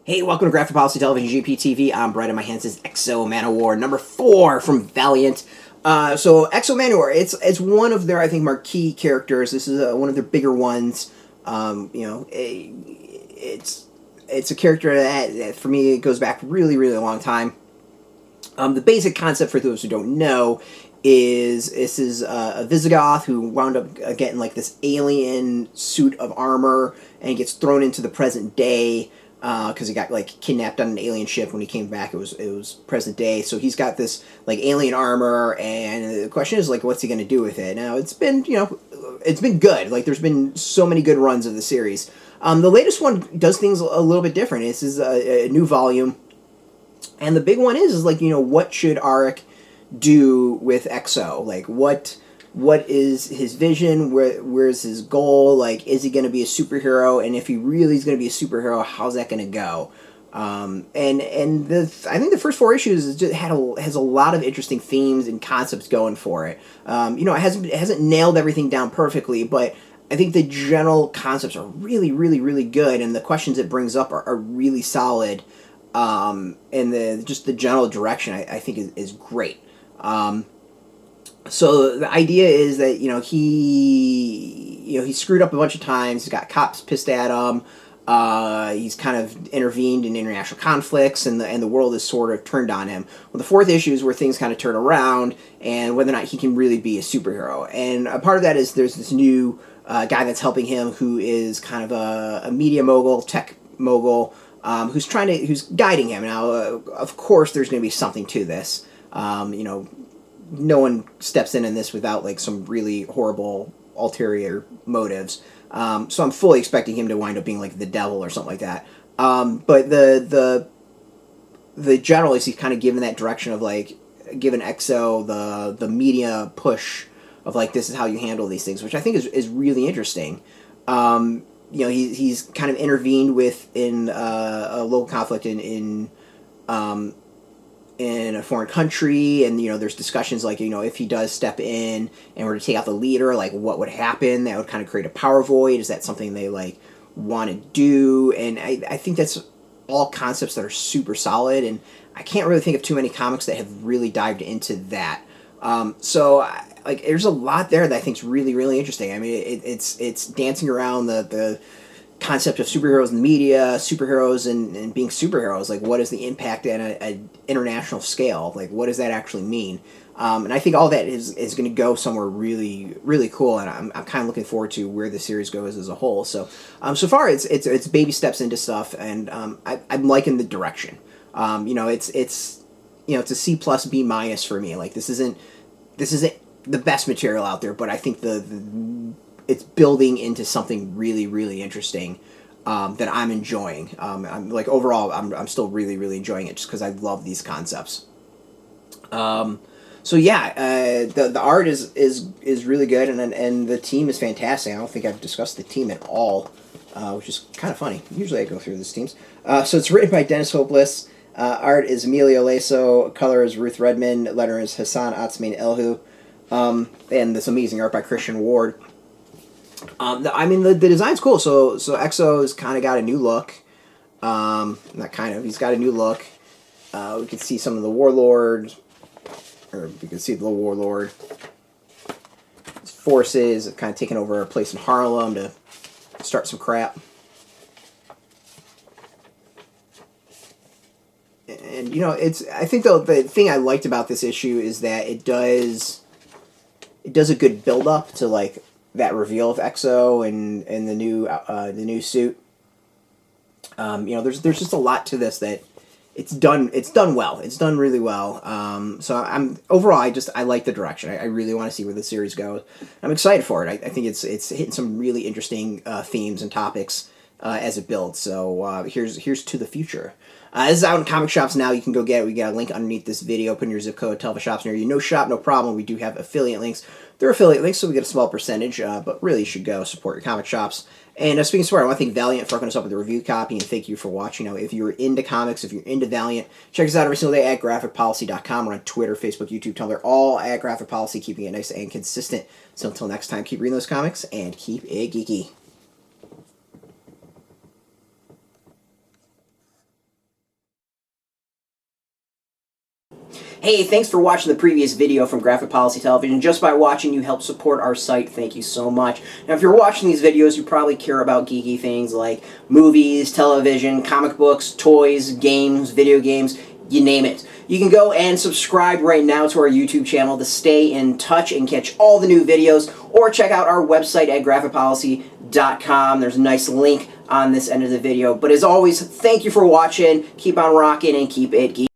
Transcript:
Hey, welcome to Graphic Policy Television GPTV. I'm Brett, and my hands is Exo Manowar, number 4 from Valiant. So Exo Manowar, it's one of their, I think, marquee characters. This is one of their bigger ones. It's a character that for me, it goes back really, really a long time. The basic concept, for those who don't know, is this is a Visigoth who wound up getting like this alien suit of armor, and he gets thrown into the present day because he got like kidnapped on an alien ship. When he came back, it was present day. So he's got this like alien armor, and the question is like, what's he gonna do with it? Now it's been it's been good. Like there's been so many good runs of the series. The latest one does things a little bit different. This is a new volume. And the big one is like, what should Aric do with Exo? Like, what is his vision? Where's his goal? Like, is he going to be a superhero? And if he really is going to be a superhero, how's that going to go? I think the first 4 issues has a lot of interesting themes and concepts going for it. It hasn't nailed everything down perfectly, but I think the general concepts are really, really, really good, and the questions it brings up are really solid. And the general direction I think is great. So the idea is that he screwed up a bunch of times. He's got cops pissed at him. He's kind of intervened in international conflicts, and the world is sort of turned on him. Well, the 4th issue is where things kind of turn around, and whether or not he can really be a superhero. And a part of that is there's this new guy that's helping him, who is kind of a media mogul, tech mogul. Who's guiding him. Now, of course, there's going to be something to this. No one steps in this without like some really horrible ulterior motives. So I'm fully expecting him to wind up being like the devil or something like that. But the general is he's kind of given that direction of like giving Exo the media push of like, this is how you handle these things, which I think is really interesting. He's kind of intervened in a local conflict in a foreign country, and there's discussions like if he does step in and were to take out the leader, like what would happen? That would kind of create a power void. Is that something they like want to do? And I think that's all concepts that are super solid, and I can't really think of too many comics that have really dived into that. There's a lot there that I think is really, really interesting. I mean, it's dancing around the concept of superheroes in the media, superheroes and being superheroes. Like, what is the impact at an international scale? Like, what does that actually mean? And I think all that is going to go somewhere really, really cool, and I'm kind of looking forward to where the series goes as a whole. So, so far it's baby steps into stuff, and I'm liking the direction. It's a C plus B minus for me. Like, this isn't the best material out there, but I think it's building into something really, really interesting that I'm enjoying. I'm like, overall, I'm still really, really enjoying it just because I love these concepts. The art is really good, and the team is fantastic. I don't think I've discussed the team at all, which is kind of funny. Usually I go through these teams. So it's written by Dennis Hopeless. Art is Emilio Laiso. Color is Ruth Redmond. Letter is Hassan Otsmane-Elhaou. And this amazing art by Christian Ward. The design's cool. So Exo's kind of got a new look. He's got a new look. We can see some of the warlords, or we can see the warlord. His forces have kind of taken over a place in Harlem to start some crap. And I think the thing I liked about this issue is that it does a good build up to like that reveal of Exo and the new suit. There's just a lot to this that it's done well. It's done really well. So I like the direction. I really want to see where the series goes. I'm excited for it. I think it's hitting some really interesting themes and topics as it builds. So here's to the future. This is out in comic shops now. You can go get it. We got a link underneath this video. Put in your zip code. Tell the shops near you. No shop, no problem. We do have affiliate links. They're affiliate links, so we get a small percentage, but really you should go support your comic shops. And speaking of support, I want to thank Valiant for hooking us up with a review copy, and thank you for watching. If you're into comics, if you're into Valiant, check us out every single day at graphicpolicy.com. We're on Twitter, Facebook, YouTube, Tumblr, all at Graphic Policy, keeping it nice and consistent. So until next time, keep reading those comics, and keep it geeky. Hey, thanks for watching the previous video from Graphic Policy Television. Just by watching, you help support our site. Thank you so much. Now, if you're watching these videos, you probably care about geeky things like movies, television, comic books, toys, games, video games, you name it. You can go and subscribe right now to our YouTube channel to stay in touch and catch all the new videos, or check out our website at graphicpolicy.com. There's a nice link on this end of the video. But as always, thank you for watching. Keep on rocking and keep it geeky.